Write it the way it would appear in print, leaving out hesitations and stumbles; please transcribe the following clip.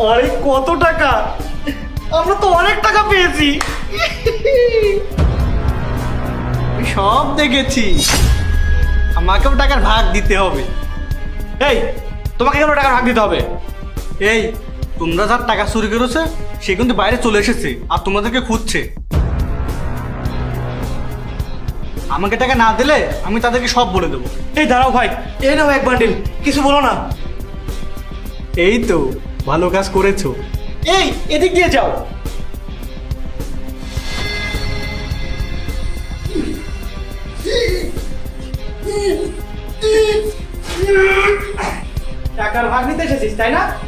আরে কত টাকা! আমরা তো অনেক টাকা পেয়েছি। আমি সব দেখেছি, আমাকেও টাকার ভাগ দিতে হবে। এই, তোমাকে কেন টাকা ভাগ দিতে হবে? এই, তোমরা যার টাকা চুরি করেছে সে কিন্তু বাইরে চলে এসেছে আর তোমাদেরকে খুঁজছে। আমাকে টাকা না দিলে আমি তাদেরকে সব বলে দেবো। এই দাঁড়াও ভাই, এই নাও এক বান্ডিল, কিছু বলো না। এই তো ভালো কাজ করেছো। এই, এদিক দিয়ে যাও। টাকার ভাগ নিতে এসেছিস তাই না?